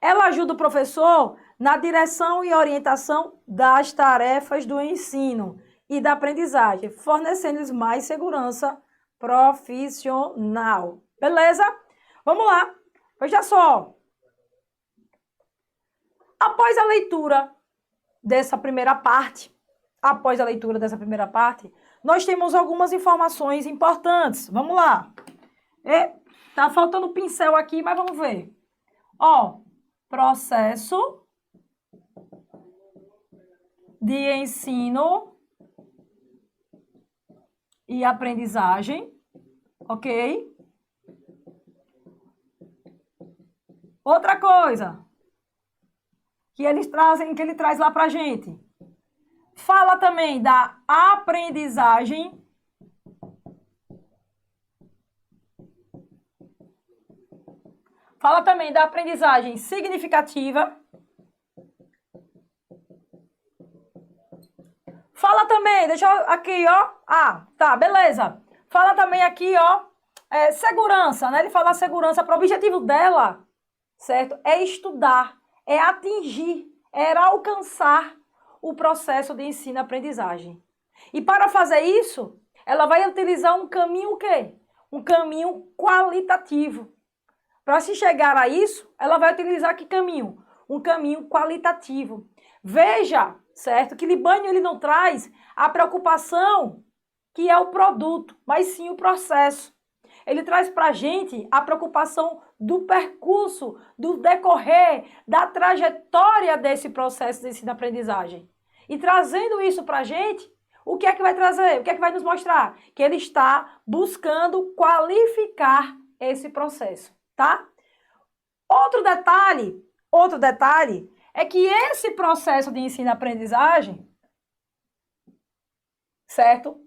Ela ajuda o professor na direção e orientação das tarefas do ensino e da aprendizagem, fornecendo-lhes mais segurança profissional. Beleza? Vamos lá. Veja só. Após a leitura dessa primeira parte, nós temos algumas informações importantes. Vamos lá. Tá faltando pincel aqui, mas vamos ver. Ó, processo de ensino e aprendizagem, ok? Outra coisa que ele traz lá pra gente. Fala também da aprendizagem significativa. Fala também, deixa eu aqui, ó. Ah, tá, beleza. Fala também aqui, ó, segurança, né? Ele fala segurança, para o objetivo dela, certo? É estudar, é atingir, é alcançar o processo de ensino-aprendizagem. E para fazer isso, ela vai utilizar um caminho o quê? Um caminho qualitativo. Para se chegar a isso, ela vai utilizar que caminho? Um caminho qualitativo. Veja, certo, que Libânio ele não traz a preocupação que é o produto, mas sim o processo. Ele traz para a gente a preocupação do percurso, do decorrer, da trajetória desse processo de ensino-aprendizagem. E trazendo isso para a gente, o que é que vai trazer? O que é que vai nos mostrar? Que ele está buscando qualificar esse processo, tá? Outro detalhe é que esse processo de ensino-aprendizagem, certo?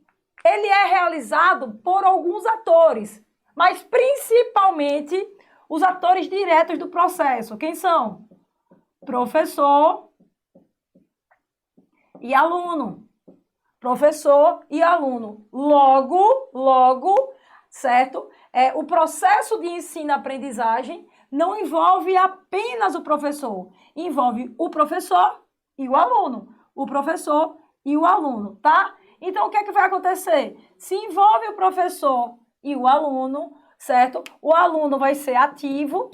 Ele é realizado por alguns atores, mas principalmente os atores diretos do processo. Quem são? Professor e aluno. Professor e aluno. Logo, certo? O processo de ensino-aprendizagem não envolve apenas o professor, envolve o professor e o aluno. O professor e o aluno, tá? Então, o que é que vai acontecer? Se envolve o professor e o aluno, certo? O aluno vai ser ativo,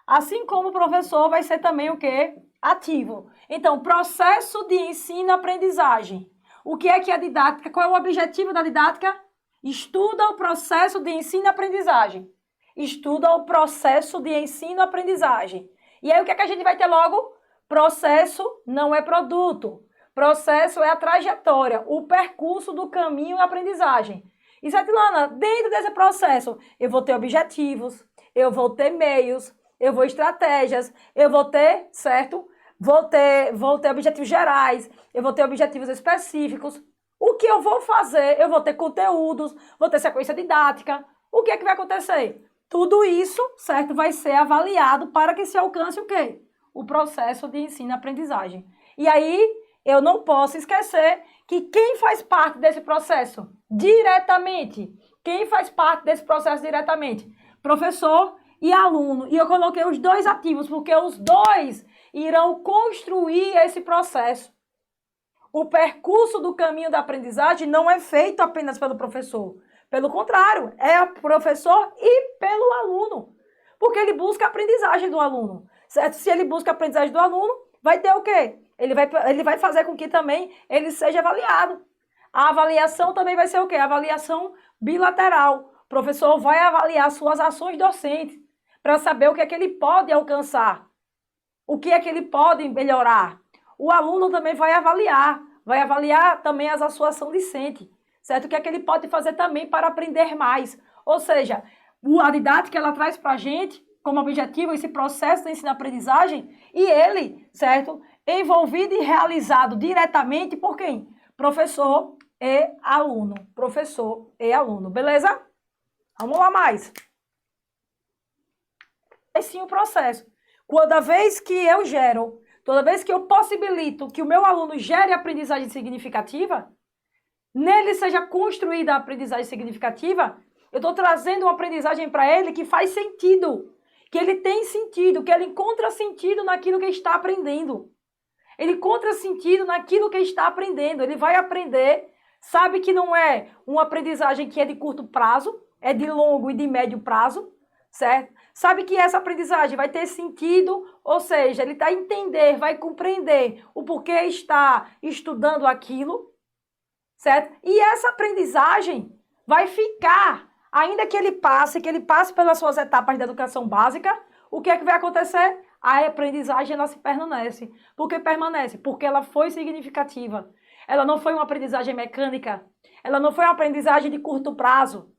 assim como o professor vai ser também o quê? Ativo. Então, processo de ensino-aprendizagem. O que é a didática? Qual é o objetivo da didática? Estuda o processo de ensino-aprendizagem. Estuda o processo de ensino-aprendizagem. E aí, o que é que a gente vai ter logo? Processo não é produto. Processo é a trajetória, o percurso do caminho e aprendizagem. E, Satilana, dentro desse processo, eu vou ter objetivos, eu vou ter meios, eu vou estratégias, eu vou ter, certo? Vou ter objetivos gerais, eu vou ter objetivos específicos. O que eu vou fazer? Eu vou ter conteúdos, vou ter sequência didática. O que é que vai acontecer? Tudo isso, certo, vai ser avaliado para que se alcance o quê? O processo de ensino-aprendizagem. E aí, eu não posso esquecer que quem faz parte desse processo diretamente? Quem faz parte desse processo diretamente? Professor e aluno. E eu coloquei os dois ativos, porque os dois irão construir esse processo. O percurso do caminho da aprendizagem não é feito apenas pelo professor. Pelo contrário, é o professor e pelo aluno. Porque ele busca a aprendizagem do aluno. Certo? Se ele busca a aprendizagem do aluno, vai ter o quê? Ele vai fazer com que também ele seja avaliado. A avaliação também vai ser o quê? A avaliação bilateral. O professor vai avaliar suas ações docentes para saber o que é que ele pode alcançar. O que é que ele pode melhorar. O aluno também vai avaliar também a sua ação discente. Certo? O que é que ele pode fazer também para aprender mais. Ou seja, a didática ela traz para a gente como objetivo esse processo de ensino-aprendizagem e ele, certo? Envolvido e realizado diretamente por quem? Professor e aluno. Professor e aluno, beleza? Vamos lá mais. É sim o processo. Toda vez que eu possibilito que o meu aluno gere aprendizagem significativa, nele seja construída a aprendizagem significativa, eu estou trazendo uma aprendizagem para ele que faz sentido, que ele tem sentido, que ele encontra sentido naquilo que está aprendendo. Ele encontra sentido naquilo que está aprendendo. Ele vai aprender, sabe que não é uma aprendizagem que é de curto prazo, é de longo e de médio prazo, certo? Sabe que essa aprendizagem vai ter sentido, ou seja, ele vai entender, vai compreender o porquê está estudando aquilo, certo? E essa aprendizagem vai ficar, ainda que ele passe pelas suas etapas da educação básica, o que é que vai acontecer? A aprendizagem, ela se permanece. Por que permanece? Porque ela foi significativa. Ela não foi uma aprendizagem mecânica. Ela não foi uma aprendizagem de curto prazo,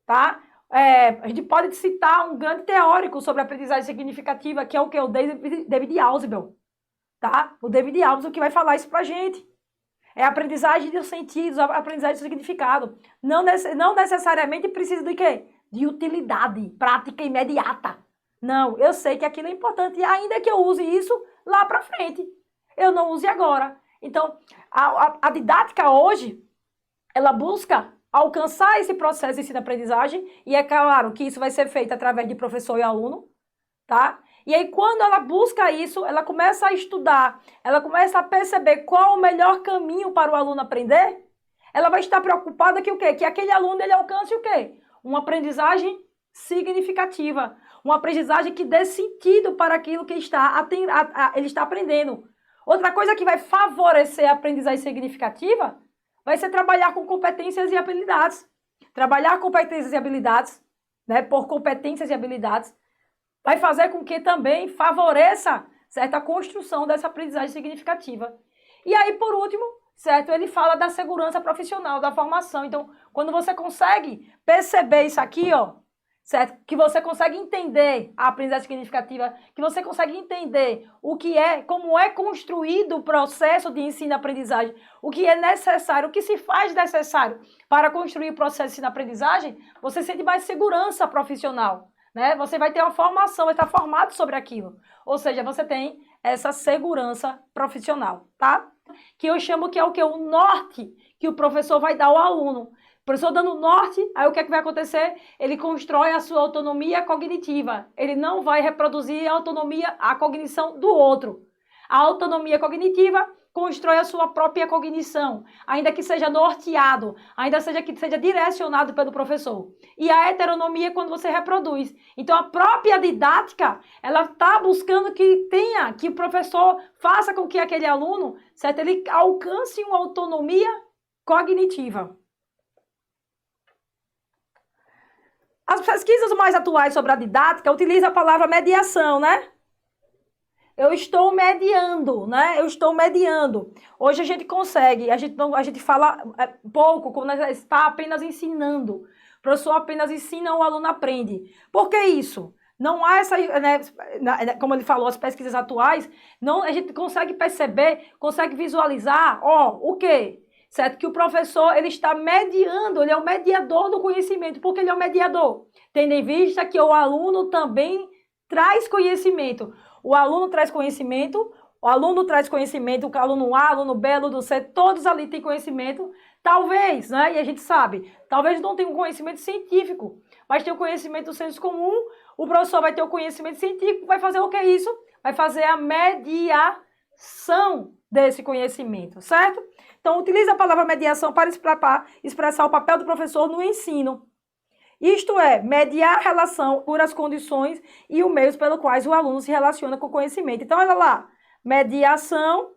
tá? A gente pode citar um grande teórico sobre a aprendizagem significativa, que é o que? O David Ausubel, tá? O David Ausubel que vai falar isso pra gente. É a aprendizagem dos sentidos, a aprendizagem do significado. Não necessariamente precisa de quê? De utilidade prática imediata. Não, eu sei que aquilo é importante, ainda que eu use isso lá para frente. Eu não use agora. Então, a didática hoje, ela busca alcançar esse processo de ensino-aprendizagem, e é claro que isso vai ser feito através de professor e aluno, tá? E aí, quando ela busca isso, ela começa a estudar, ela começa a perceber qual o melhor caminho para o aluno aprender, ela vai estar preocupada que o quê? Que aquele aluno, ele alcance o quê? Uma aprendizagem significativa, uma aprendizagem que dê sentido para aquilo que ele está aprendendo. Outra coisa que vai favorecer a aprendizagem significativa vai ser trabalhar com competências e habilidades. Trabalhar competências e habilidades, né, por competências e habilidades, vai fazer com que também favoreça, certo, a construção dessa aprendizagem significativa. E aí, por último, certo, ele fala da segurança profissional, da formação. Então, quando você consegue perceber isso aqui, ó, certo? Que você consegue entender a aprendizagem significativa, que você consegue entender o que é, como é construído o processo de ensino-aprendizagem, o que é necessário, o que se faz necessário para construir o processo de ensino-aprendizagem, você sente mais segurança profissional, né? Você vai ter uma formação, vai estar formado sobre aquilo. Ou seja, você tem essa segurança profissional, tá? Que eu chamo que é o que? O norte que o professor vai dar ao aluno. O professor dando norte, aí o que é que vai acontecer? Ele constrói a sua autonomia cognitiva. Ele não vai reproduzir a cognição do outro. A autonomia cognitiva constrói a sua própria cognição, ainda que seja norteado, ainda que seja direcionado pelo professor. E a heteronomia é quando você reproduz. Então, a própria didática, ela está buscando que o professor faça com que aquele aluno, certo, ele alcance uma autonomia cognitiva. As pesquisas mais atuais sobre a didática utilizam a palavra mediação, né? Eu estou mediando, né? Eu estou mediando. Hoje a gente consegue, a gente fala pouco, quando está apenas ensinando. O professor apenas ensina, o aluno aprende. Por que isso? Não há essa, né, como ele falou, as pesquisas atuais, não, a gente consegue perceber, consegue visualizar, o quê? Certo? Que o professor, ele está mediando, ele é o mediador do conhecimento. Por que ele é o mediador? Tendo em vista que o aluno também traz conhecimento. O aluno traz conhecimento, o aluno aluno A, aluno B, aluno C, todos ali têm conhecimento. Talvez, né, e a gente sabe, talvez não tenha um conhecimento científico, mas tem um conhecimento do senso comum. O professor vai ter o conhecimento científico, vai fazer o que é isso? Vai fazer a mediação desse conhecimento, certo? Então, utiliza a palavra mediação para expressar o papel do professor no ensino. Isto é, mediar a relação por as condições e os meios pelos quais o aluno se relaciona com o conhecimento. Então, olha lá, mediação.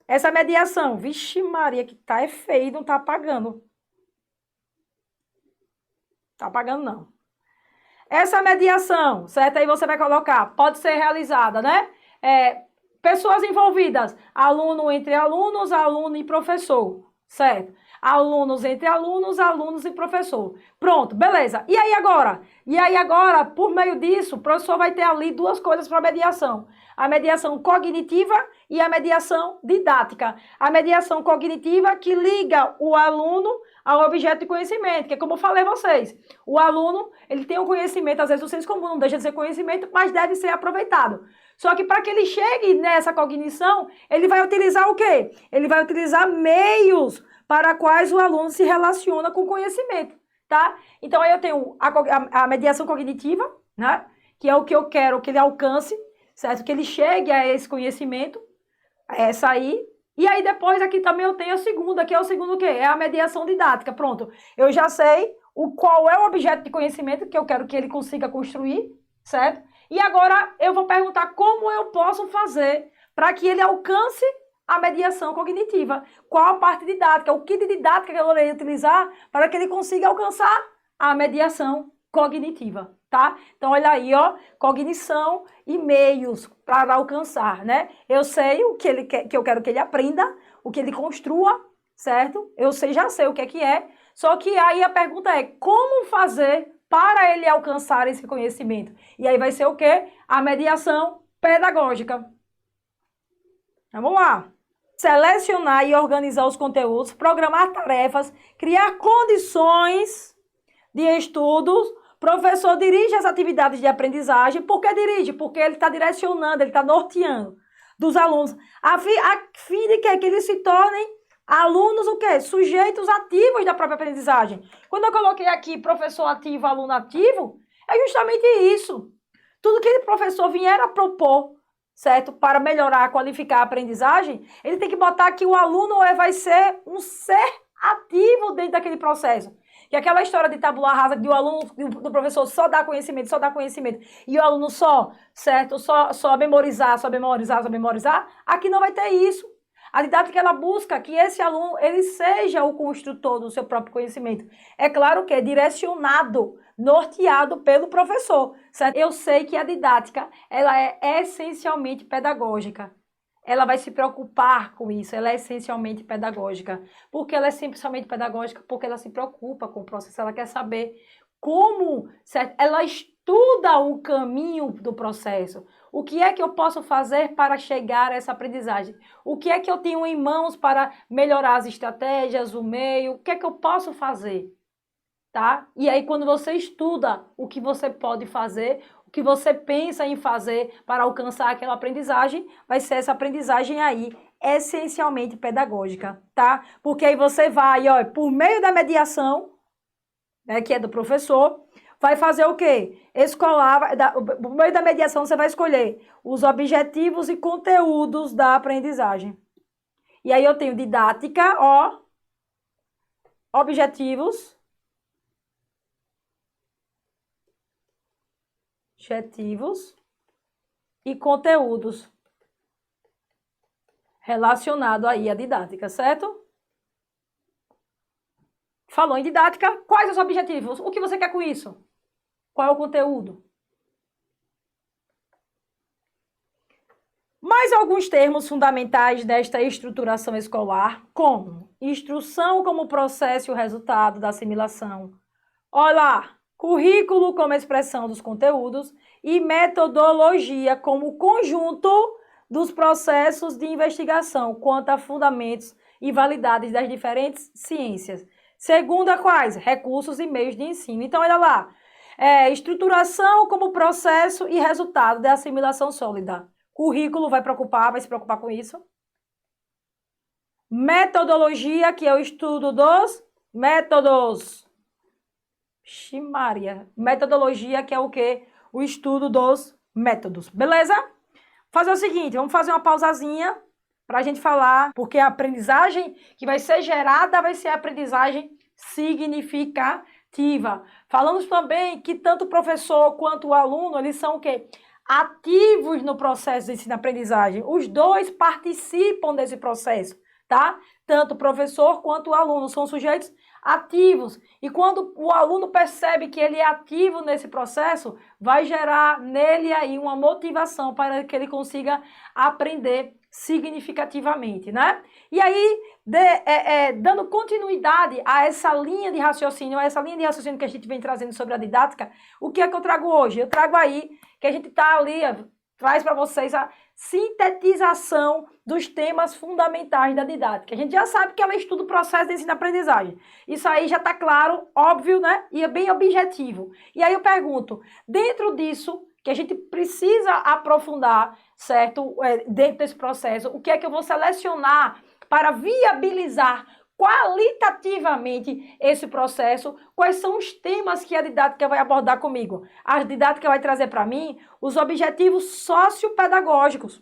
Essa mediação, vixe Maria, que tá feio, não tá apagando. Tá apagando, não. Essa mediação, certo? Aí você vai colocar, pode ser realizada, né? Pessoas envolvidas, aluno entre alunos, aluno e professor, certo? Alunos entre alunos, alunos e professor. Pronto, beleza. E aí agora? Por meio disso, o professor vai ter ali duas coisas para mediação. A mediação cognitiva e a mediação didática. A mediação cognitiva que liga o aluno ao objeto de conhecimento, que é como eu falei a vocês. O aluno, ele tem um conhecimento, às vezes o senso comum não deixa de ser conhecimento, mas deve ser aproveitado. Só que para que ele chegue nessa cognição, ele vai utilizar o quê? Ele vai utilizar meios para quais o aluno se relaciona com o conhecimento, tá? Então, aí eu tenho a mediação cognitiva, né? Que é o que eu quero que ele alcance, certo? Que ele chegue a esse conhecimento, essa aí. E aí depois aqui também eu tenho a segunda, que é o segundo o quê? É a mediação didática. Pronto, eu já sei qual é o objeto de conhecimento que eu quero que ele consiga construir, certo? E agora eu vou perguntar como eu posso fazer para que ele alcance a mediação cognitiva. Qual a parte didática, o que de didática que eu irei utilizar para que ele consiga alcançar a mediação cognitiva, tá? Então, olha aí, ó, cognição e meios para alcançar, né? Eu sei o que ele quer, que eu quero que ele aprenda, o que ele construa, certo? Eu sei, já sei o que é, só que aí a pergunta é como fazer para ele alcançar esse conhecimento? E aí vai ser o quê? A mediação pedagógica. Vamos lá. Selecionar e organizar os conteúdos, programar tarefas, criar condições de estudos. Professor dirige as atividades de aprendizagem. Por que dirige? Porque ele está direcionando, ele está norteando dos alunos, a fim de que eles se tornem alunos o quê? Sujeitos ativos da própria aprendizagem. Quando eu coloquei aqui professor ativo, aluno ativo, é justamente isso. Tudo que o professor vier a propor, certo? Para melhorar, qualificar a aprendizagem, ele tem que botar que o aluno vai ser um ser ativo dentro daquele processo. E aquela história de tabula rasa de o aluno, do professor só dar conhecimento, e o aluno só, certo? Só memorizar, aqui não vai ter isso. A didática, ela busca que esse aluno, ele seja o construtor do seu próprio conhecimento. É claro que é direcionado, norteado pelo professor, certo? Eu sei que a didática, ela é essencialmente pedagógica. Ela vai se preocupar com isso, ela é essencialmente pedagógica. Por que ela é essencialmente pedagógica? Porque ela se preocupa com o processo, ela quer saber como, certo? Ela estuda o caminho do processo. O que é que eu posso fazer para chegar a essa aprendizagem? O que é que eu tenho em mãos para melhorar as estratégias, o meio? O que é que eu posso fazer? Tá? E aí, quando você estuda o que você pode fazer, o que você pensa em fazer para alcançar aquela aprendizagem, vai ser essa aprendizagem aí, essencialmente pedagógica, tá? Porque aí você vai, ó, por meio da mediação, né, que é do professor, vai fazer o quê? Escolar, por meio da mediação você vai escolher os objetivos e conteúdos da aprendizagem. E aí eu tenho didática, ó, objetivos e conteúdos relacionados aí à didática, certo? Falou em didática, quais os objetivos? O que você quer com isso? Qual é o conteúdo? Mais alguns termos fundamentais desta estruturação escolar, como instrução como processo e o resultado da assimilação. Olha lá, currículo como expressão dos conteúdos e metodologia como conjunto dos processos de investigação quanto a fundamentos e validades das diferentes ciências. Segunda, quais? Recursos e meios de ensino. Então, olha lá, estruturação como processo e resultado da assimilação sólida. Currículo vai se preocupar com isso. Metodologia, que é o estudo dos métodos. Ximaria. Metodologia, que é o quê? O estudo dos métodos. Beleza? Fazer o seguinte, vamos fazer uma pausazinha para a gente falar, porque a aprendizagem que vai ser gerada vai ser a aprendizagem significativa. Falamos também que tanto o professor quanto o aluno, eles são o quê? Ativos no processo de ensino-aprendizagem. Os dois participam desse processo, tá? Tanto o professor quanto o aluno são sujeitos ativos. E quando o aluno percebe que ele é ativo nesse processo, vai gerar nele aí uma motivação para que ele consiga aprender significativamente, né? E aí, dando continuidade a essa linha de raciocínio, que a gente vem trazendo sobre a didática, o que é que eu trago hoje? Eu trago aí que a gente está ali, traz para vocês a sintetização dos temas fundamentais da didática. A gente já sabe que ela estuda o processo de ensino-aprendizagem. Isso aí já está claro, óbvio, né? E é bem objetivo. E aí eu pergunto, dentro disso, que a gente precisa aprofundar, certo? Dentro desse processo, o que é que eu vou selecionar para viabilizar qualitativamente esse processo, quais são os temas que a didática vai abordar comigo. A didática vai trazer para mim os objetivos sociopedagógicos.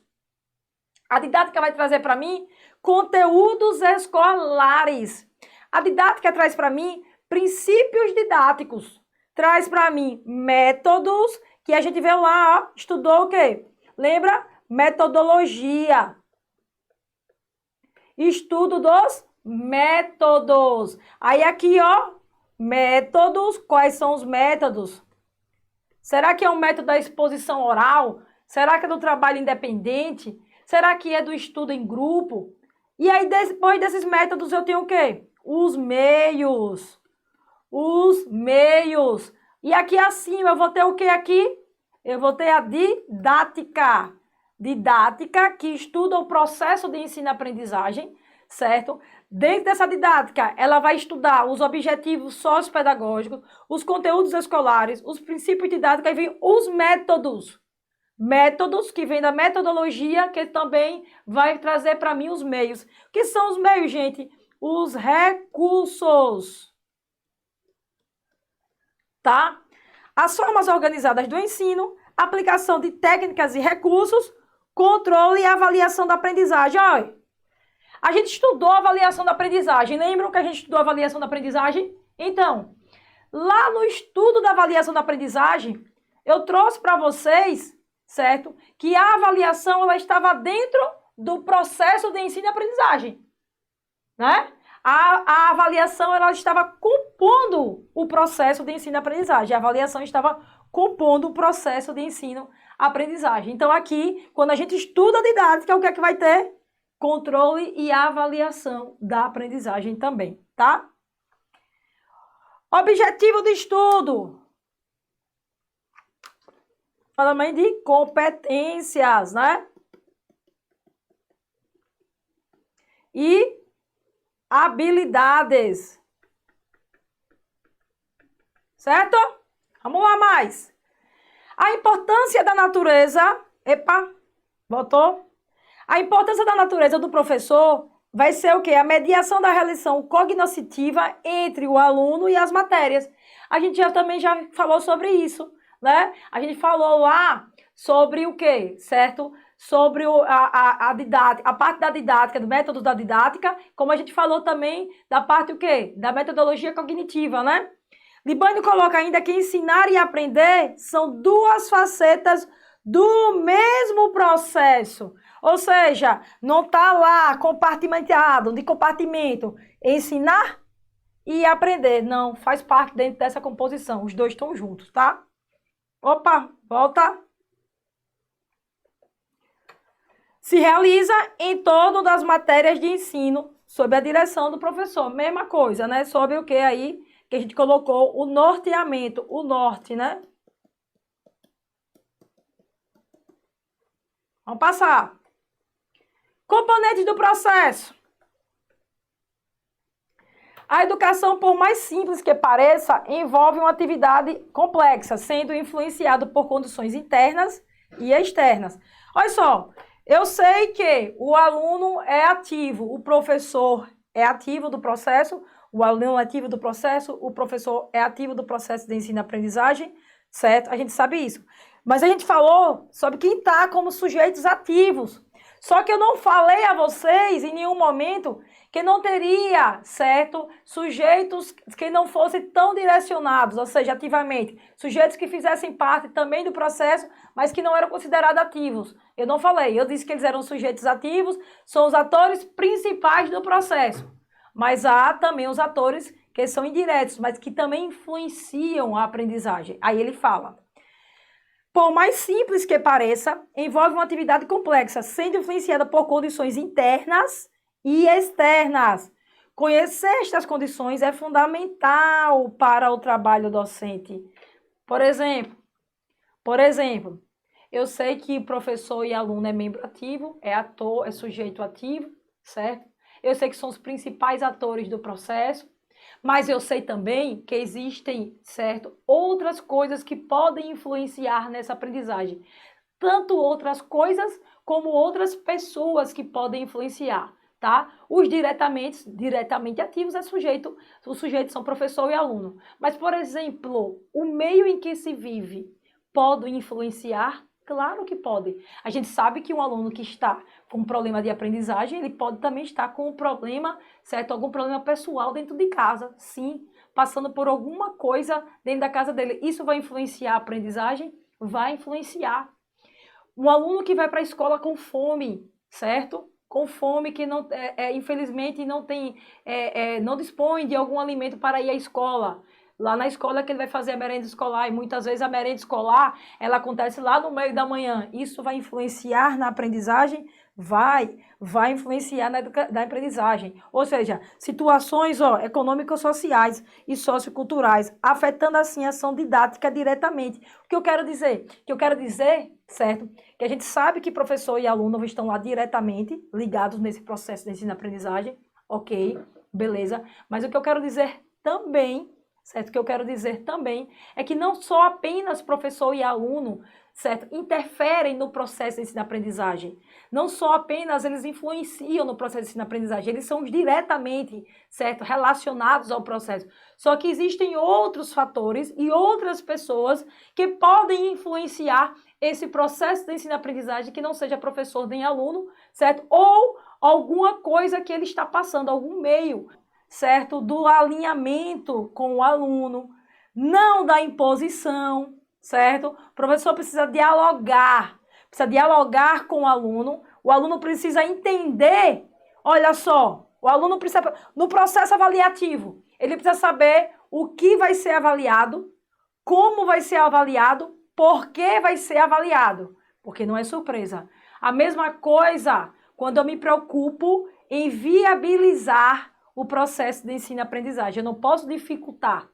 A didática vai trazer para mim conteúdos escolares. A didática traz para mim princípios didáticos. Traz para mim métodos, que a gente vê lá, ó, estudou o quê? Lembra? Metodologia. Estudo dos métodos. Aí aqui, ó, métodos. Quais são os métodos? Será que é um método da exposição oral? Será que é do trabalho independente? Será que é do estudo em grupo? E aí, depois desses métodos, eu tenho o quê? Os meios. Os meios. E aqui acima, eu vou ter o quê aqui? Eu vou ter a didática. Didática que estuda o processo de ensino-aprendizagem, certo? Dentro dessa didática, ela vai estudar os objetivos sociopedagógicos, os conteúdos escolares, os princípios didáticos, aí vem os métodos. Métodos que vem da metodologia, que também vai trazer para mim os meios. O que são os meios, gente? Os recursos. Tá? As formas organizadas do ensino, aplicação de técnicas e recursos, controle e avaliação da aprendizagem. Olha, a gente estudou avaliação da aprendizagem. Lembram que a gente estudou avaliação da aprendizagem? Então, lá no estudo da avaliação da aprendizagem, eu trouxe para vocês, certo? Que a avaliação ela estava dentro do processo de ensino e aprendizagem, né? A avaliação ela estava compondo o processo de ensino e aprendizagem. A avaliação estava compondo o processo de ensino e aprendizagem. Então aqui, quando a gente estuda a didática, o que é que vai ter? Controle e avaliação da aprendizagem também, tá? Objetivo de estudo. Falamos de competências, né? E habilidades. Certo? Vamos lá mais. A importância da natureza. Epa, botou? A importância da natureza do professor vai ser o quê? A mediação da relação cognitiva entre o aluno e as matérias. A gente também já falou sobre isso, né? A gente falou lá sobre o quê? Certo? Sobre a didática, a parte da didática, do método da didática, como a gente falou também da parte o quê? Da metodologia cognitiva, né? Libânio coloca ainda que ensinar e aprender são duas facetas do mesmo processo. Ou seja, não está lá compartimentado, de compartimento, ensinar e aprender. Não, faz parte dentro dessa composição. Os dois estão juntos, tá? Opa, volta. Se realiza em torno das matérias de ensino, sob a direção do professor. Mesma coisa, né? Sobre o que aí que a gente colocou o norteamento, o norte, né? Vamos passar. Componentes do processo. A educação, por mais simples que pareça, envolve uma atividade complexa, sendo influenciado por condições internas e externas. Olha só, eu sei que o aluno é ativo, o professor é ativo do processo, o aluno é ativo do processo, o professor é ativo do processo de ensino e aprendizagem, certo? A gente sabe isso. Mas a gente falou sobre quem está como sujeitos ativos. Só que eu não falei a vocês em nenhum momento que não teria, certo, sujeitos que não fossem tão direcionados, ou seja, ativamente, sujeitos que fizessem parte também do processo, mas que não eram considerados ativos. Eu não falei, eu disse que eles eram sujeitos ativos, são os atores principais do processo, mas há também os atores que são indiretos, mas que também influenciam a aprendizagem. Aí ele fala: por mais simples que pareça, envolve uma atividade complexa, sendo influenciada por condições internas e externas. Conhecer estas condições é fundamental para o trabalho docente. Por exemplo, eu sei que professor e aluno é membro ativo, é ator, é sujeito ativo, certo? Eu sei que são os principais atores do processo. Mas eu sei também que existem, certo, outras coisas que podem influenciar nessa aprendizagem. Tanto outras coisas como outras pessoas que podem influenciar. tá? Os diretamente ativos os sujeitos são professor e aluno. Mas, por exemplo, o meio em que se vive pode influenciar? Claro que pode. A gente sabe que um aluno que está com um problema de aprendizagem, ele pode também estar com um problema, certo? Algum problema pessoal dentro de casa, sim, passando por alguma coisa dentro da casa dele. Isso vai influenciar a aprendizagem? Vai influenciar. Um aluno que vai para a escola com fome, certo? Com fome, que não, infelizmente não tem, não dispõe de algum alimento para ir à escola. Lá na escola que ele vai fazer a merenda escolar, e muitas vezes a merenda escolar, ela acontece lá no meio da manhã. Isso vai influenciar na aprendizagem? Vai influenciar na aprendizagem. Ou seja, situações econômico-sociais e socioculturais, afetando assim a ação didática diretamente. O que eu quero dizer? Certo? Que a gente sabe que professor e aluno estão lá diretamente ligados nesse processo de ensino-aprendizagem, ok, beleza. Mas o que eu quero dizer também, certo? O que eu quero dizer também é que não só apenas professor e aluno, certo, interferem no processo de ensino-aprendizagem. Não só apenas eles influenciam no processo de ensino-aprendizagem, eles são diretamente, certo, relacionados ao processo. Só que existem outros fatores e outras pessoas que podem influenciar esse processo de ensino-aprendizagem que não seja professor nem aluno, certo? Ou alguma coisa que ele está passando, algum meio, certo? Do alinhamento com o aluno, não da imposição, certo? O professor precisa dialogar com o aluno precisa entender, olha só, o aluno precisa, no processo avaliativo, ele precisa saber o que vai ser avaliado, como vai ser avaliado, por que vai ser avaliado, porque não é surpresa. A mesma coisa quando eu me preocupo em viabilizar o processo de ensino-aprendizagem. Eu não posso dificultar,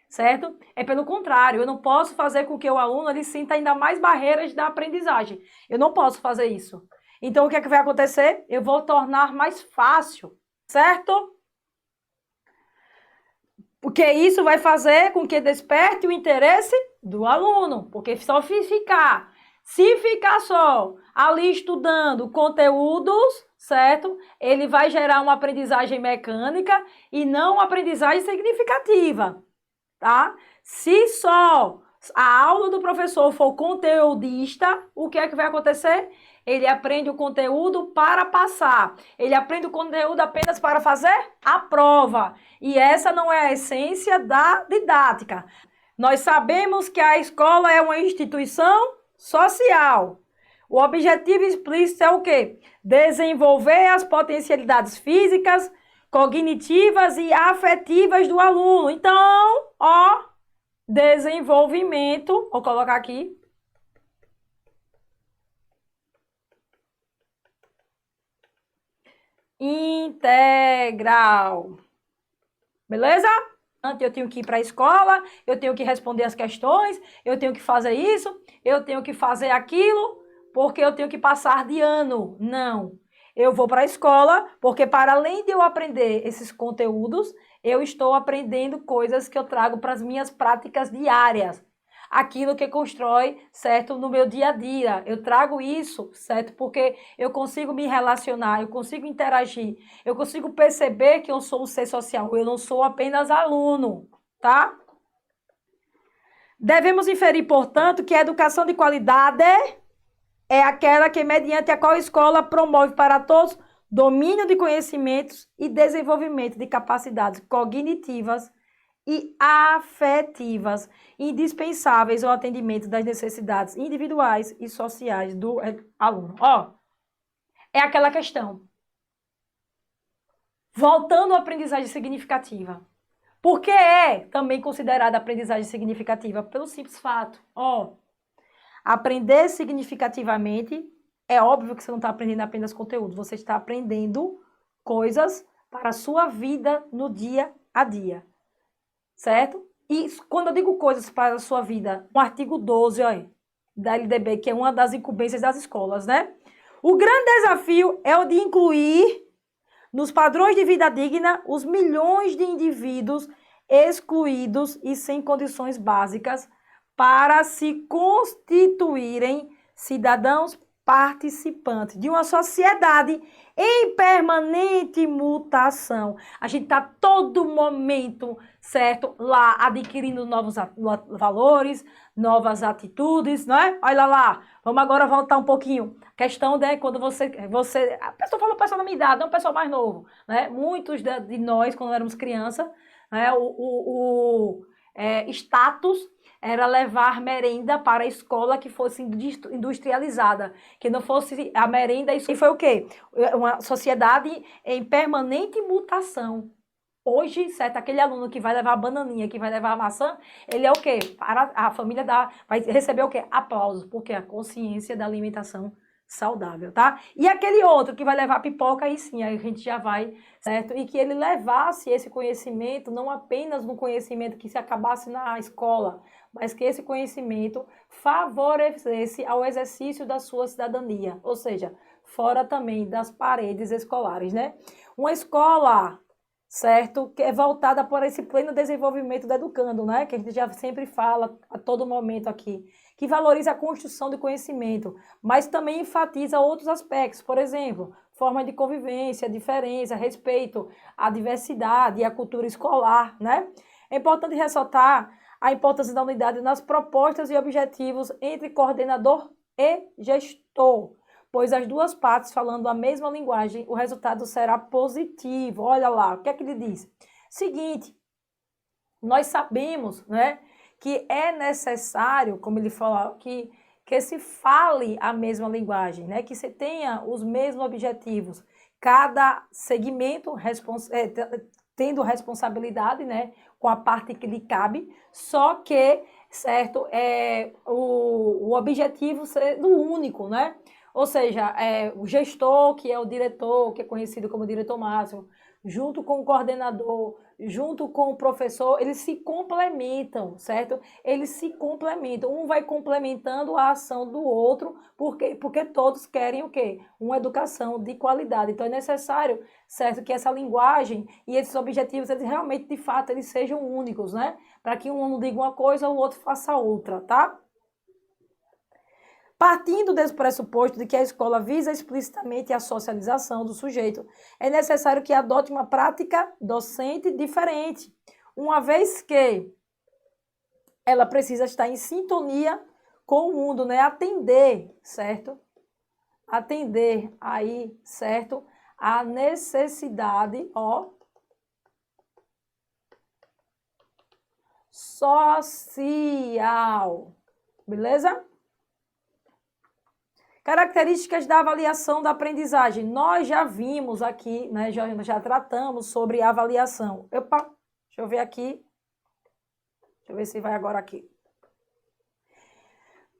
certo? É pelo contrário, eu não posso fazer com que o aluno ele sinta ainda mais barreiras da aprendizagem. Eu não posso fazer isso. Então, o que é que vai acontecer? Eu vou tornar mais fácil, certo? Porque isso vai fazer com que desperte o interesse do aluno. Porque se ficar só ali estudando conteúdos, certo? Ele vai gerar uma aprendizagem mecânica e não uma aprendizagem significativa, tá? Se só a aula do professor for conteudista, o que é que vai acontecer? Ele aprende o conteúdo para passar. Ele aprende o conteúdo apenas para fazer a prova. E essa não é a essência da didática. Nós sabemos que a escola é uma instituição social. O objetivo explícito é o quê? Desenvolver as potencialidades físicas, cognitivas e afetivas do aluno. Então, desenvolvimento, vou colocar aqui, integral. Beleza? Eu tenho que ir para a escola, eu tenho que responder as questões, eu tenho que fazer isso, eu tenho que fazer aquilo, porque eu tenho que passar de ano. Não. Eu vou para a escola, porque para além de eu aprender esses conteúdos, eu estou aprendendo coisas que eu trago para as minhas práticas diárias. Aquilo que constrói, certo, no meu dia a dia. Eu trago isso, certo, porque eu consigo me relacionar, eu consigo interagir, eu consigo perceber que eu sou um ser social, eu não sou apenas aluno, tá? Devemos inferir, portanto, que a educação de qualidade é aquela que, mediante a qual a escola promove para todos domínio de conhecimentos e desenvolvimento de capacidades cognitivas e afetivas indispensáveis ao atendimento das necessidades individuais e sociais do aluno. É aquela questão. Voltando à aprendizagem significativa. Por que é também considerada aprendizagem significativa? Pelo simples fato. Aprender significativamente, é óbvio que você não está aprendendo apenas conteúdo, você está aprendendo coisas para a sua vida no dia a dia. Certo? E quando eu digo coisas para a sua vida, o artigo 12, da LDB, que é uma das incumbências das escolas, né? O grande desafio é o de incluir nos padrões de vida digna os milhões de indivíduos excluídos e sem condições básicas para se constituírem cidadãos participante de uma sociedade em permanente mutação. A gente está todo momento, certo, lá adquirindo novos valores, novas atitudes, não é? Olha lá, vamos agora voltar um pouquinho. A questão de quando a pessoa fala pessoa da minha idade, não um pessoal mais novo, né? Muitos de nós, quando éramos crianças, né, status era levar merenda para a escola que fosse industrializada, que não fosse a merenda. E foi o quê? Uma sociedade em permanente mutação. Hoje, certo, aquele aluno que vai levar a bananinha, que vai levar a maçã, ele é o quê? Para a família vai receber o quê? Aplausos, porque a consciência da alimentação saudável, tá? E aquele outro que vai levar pipoca, aí sim, aí a gente já vai, certo? E que ele levasse esse conhecimento, não apenas no conhecimento que se acabasse na escola, mas que esse conhecimento favorecesse ao exercício da sua cidadania, ou seja, fora também das paredes escolares, né? Uma escola, certo, que é voltada para esse pleno desenvolvimento do educando, né? Que a gente já sempre fala a todo momento aqui, que valoriza a construção do conhecimento, mas também enfatiza outros aspectos, por exemplo, forma de convivência, diferença, respeito à diversidade e à cultura escolar, né? É importante ressaltar a importância da unidade nas propostas e objetivos entre coordenador e gestor, pois as duas partes falando a mesma linguagem, o resultado será positivo. Olha lá, o que é que ele diz? Seguinte, nós sabemos, né, que é necessário, como ele falou, que se fale a mesma linguagem, né, que se tenha os mesmos objetivos, cada segmento tendo responsabilidade, né, com a parte que lhe cabe, só que, certo, o objetivo ser único, né? Ou seja, o gestor, que é o diretor, que é conhecido como diretor máximo, junto com o coordenador, junto com o professor, eles se complementam, certo? Eles se complementam, um vai complementando a ação do outro, porque todos querem o quê? Uma educação de qualidade. Então é necessário, certo, que essa linguagem e esses objetivos, eles realmente, de fato, eles sejam únicos, né? Para que um diga uma coisa, o outro faça outra, tá? Partindo desse pressuposto de que a escola visa explicitamente a socialização do sujeito, é necessário que adote uma prática docente diferente, uma vez que ela precisa estar em sintonia com o mundo, né? Atender, certo? Atender aí, certo? A necessidade, social, beleza? Características da avaliação da aprendizagem. Nós já vimos aqui, né, já tratamos sobre avaliação. Opa, deixa eu ver aqui. Deixa eu ver se vai agora aqui.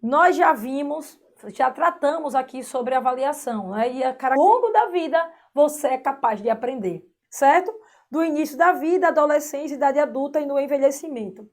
Nós já tratamos aqui sobre avaliação, né? E ao longo da vida você é capaz de aprender, certo? Do início da vida, adolescência, idade adulta e no envelhecimento.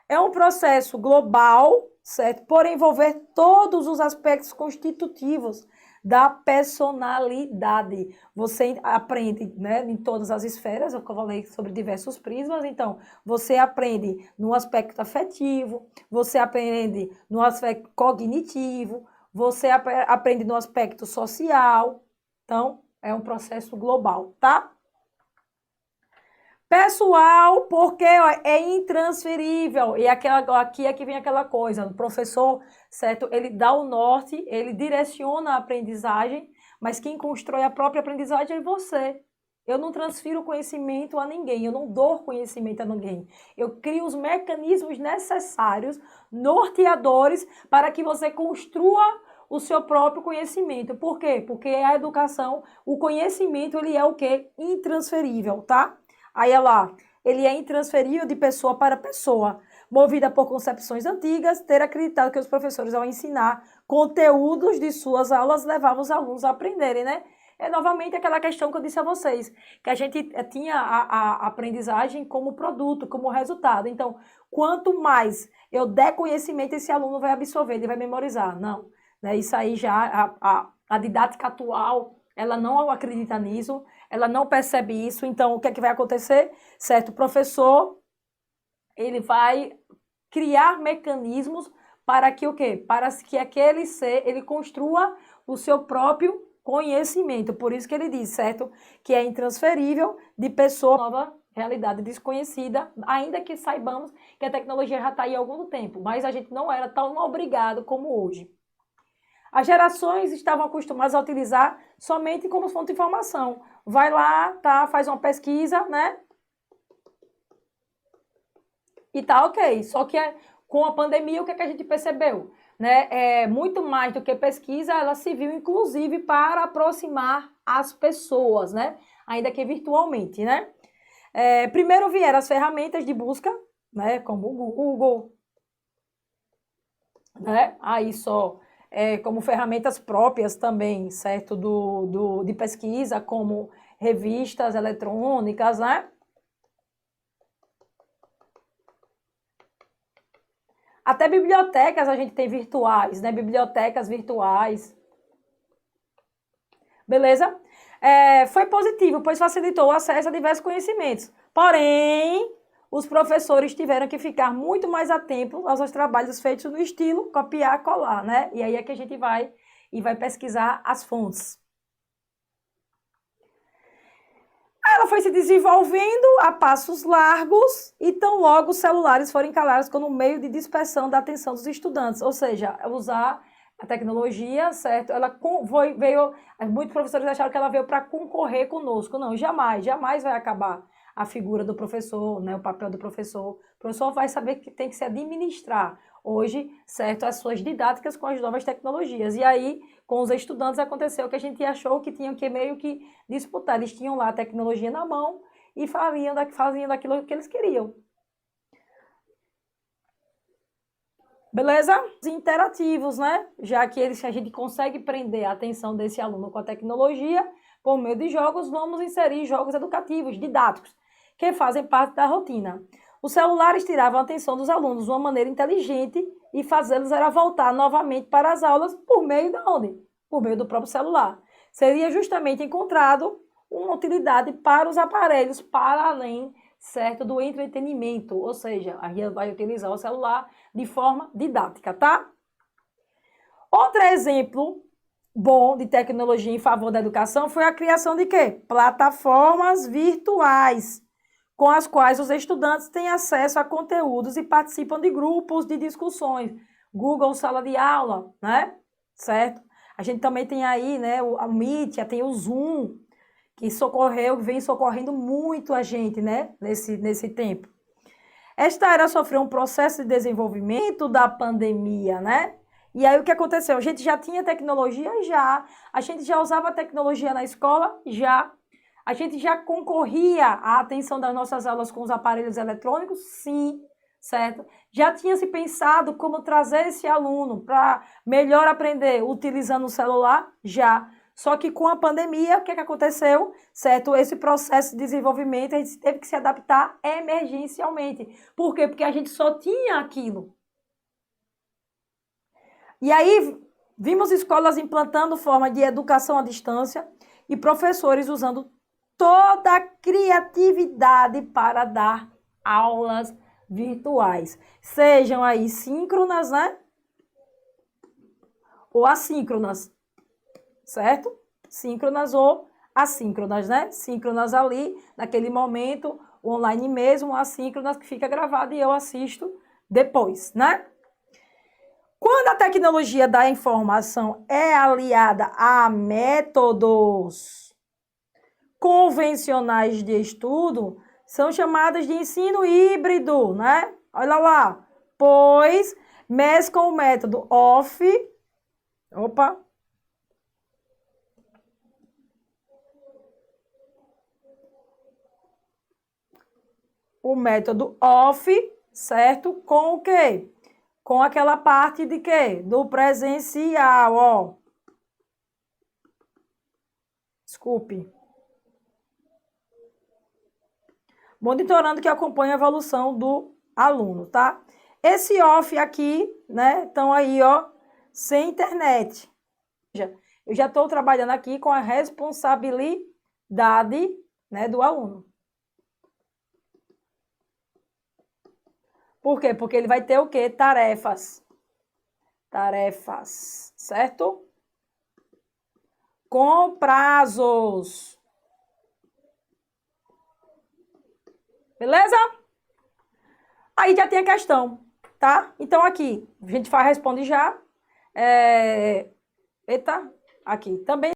É um processo global, certo? Por envolver todos os aspectos constitutivos da personalidade. Você aprende, né, em todas as esferas, eu falei sobre diversos prismas, então, você aprende no aspecto afetivo, você aprende no aspecto cognitivo, você aprende no aspecto social. Então, é um processo global, tá? Pessoal, porque ó, é intransferível. E aqui é que vem aquela coisa. O professor, certo? Ele dá o norte, ele direciona a aprendizagem, mas quem constrói a própria aprendizagem é você. Eu não transfiro conhecimento a ninguém, eu não dou conhecimento a ninguém. Eu crio os mecanismos necessários, norteadores, para que você construa o seu próprio conhecimento. Por quê? Porque a educação, o conhecimento, ele é o quê? Intransferível, tá? Aí ela, ele é intransferível de pessoa para pessoa, movida por concepções antigas, ter acreditado que os professores, ao ensinar conteúdos de suas aulas, levavam os alunos a aprenderem, né? É novamente aquela questão que eu disse a vocês, que a gente tinha a aprendizagem como produto, como resultado. Então, quanto mais eu der conhecimento, esse aluno vai absorver, ele vai memorizar. Não, né? Isso aí já, a didática atual, ela não acredita nisso, ela não percebe isso, então o que é que vai acontecer? Certo, o professor, ele vai criar mecanismos para que o quê? Para que aquele ser, ele construa o seu próprio conhecimento. Por isso que ele diz, certo? Que é intransferível de pessoa a nova realidade desconhecida, ainda que saibamos que a tecnologia já está aí há algum tempo, mas a gente não era tão obrigado como hoje. As gerações estavam acostumadas a utilizar somente como fonte de informação. Vai lá, tá, faz uma pesquisa, né? E tá ok. Só que com a pandemia, o que, é que a gente percebeu? Né? Muito mais do que pesquisa, ela se viu inclusive para aproximar as pessoas, né? Ainda que virtualmente, né? Primeiro vieram as ferramentas de busca, né? Como o Google, né? Aí só como ferramentas próprias também, certo? De pesquisa, como revistas eletrônicas, né? Até bibliotecas a gente tem virtuais, né? Bibliotecas virtuais. Beleza? Foi positivo, pois facilitou o acesso a diversos conhecimentos. Porém, os professores tiveram que ficar muito mais atentos aos seus trabalhos feitos no estilo copiar, colar, né? E aí é que a gente vai pesquisar as fontes. Ela foi se desenvolvendo a passos largos e tão logo os celulares foram encalados como meio de dispersão da atenção dos estudantes, ou seja, usar a tecnologia, certo? Ela veio, muitos professores acharam que ela veio para concorrer conosco. Não, jamais, jamais vai acabar a figura do professor, né, o papel do professor. O professor vai saber que tem que se administrar hoje, certo, as suas didáticas com as novas tecnologias. E aí, com os estudantes, aconteceu que a gente achou que tinham que meio que disputar. Eles tinham lá a tecnologia na mão e faziam daquilo que eles queriam. Beleza? Interativos, né? Já que a gente consegue prender a atenção desse aluno com a tecnologia, por meio de jogos, vamos inserir jogos educativos, didáticos, que fazem parte da rotina. Os celulares tiravam a atenção dos alunos de uma maneira inteligente e fazê-los era voltar novamente para as aulas por meio de onde? Por meio do próprio celular. Seria justamente encontrado uma utilidade para os aparelhos para além, certo, do entretenimento, ou seja, a gente vai utilizar o celular de forma didática, tá? Outro exemplo bom de tecnologia em favor da educação foi a criação de quê? Plataformas virtuais, com as quais os estudantes têm acesso a conteúdos e participam de grupos de discussões. Google Sala de Aula, né? Certo? A gente também tem aí, né, o Meet, tem o Zoom, que vem socorrendo muito a gente, né, nesse tempo. Esta era sofreu um processo de desenvolvimento da pandemia, né? E aí o que aconteceu? A gente já tinha tecnologia? Já. A gente já usava tecnologia na escola? Já. A gente já concorria à atenção das nossas aulas com os aparelhos eletrônicos? Sim, certo? Já tinha se pensado como trazer esse aluno para melhor aprender utilizando o celular? Já. Só que com a pandemia, o que aconteceu? Certo? Esse processo de desenvolvimento, a gente teve que se adaptar emergencialmente. Por quê? Porque a gente só tinha aquilo. E aí, vimos escolas implantando forma de educação à distância e professores usando toda a criatividade para dar aulas virtuais. Sejam aí síncronas, né? Ou assíncronas. Certo? Síncronas ou assíncronas, né? Síncronas ali, naquele momento, online mesmo, assíncronas que fica gravado e eu assisto depois, né? Quando a tecnologia da informação é aliada a métodos convencionais de estudo, são chamadas de ensino híbrido, né? Olha lá, pois mesclam o método o método off, certo? Com o quê? Com aquela parte de quê? Do presencial, ó. Desculpe. Monitorando que acompanha a evolução do aluno, tá? Esse off aqui, né? Então aí, ó, sem internet. Eu já estou trabalhando aqui com a responsabilidade, né, do aluno. Por quê? Porque ele vai ter o quê? Tarefas. tarefas, certo? Com prazos. Beleza? Aí já tem a questão, tá? Então aqui, a gente responde já. Eita, aqui também.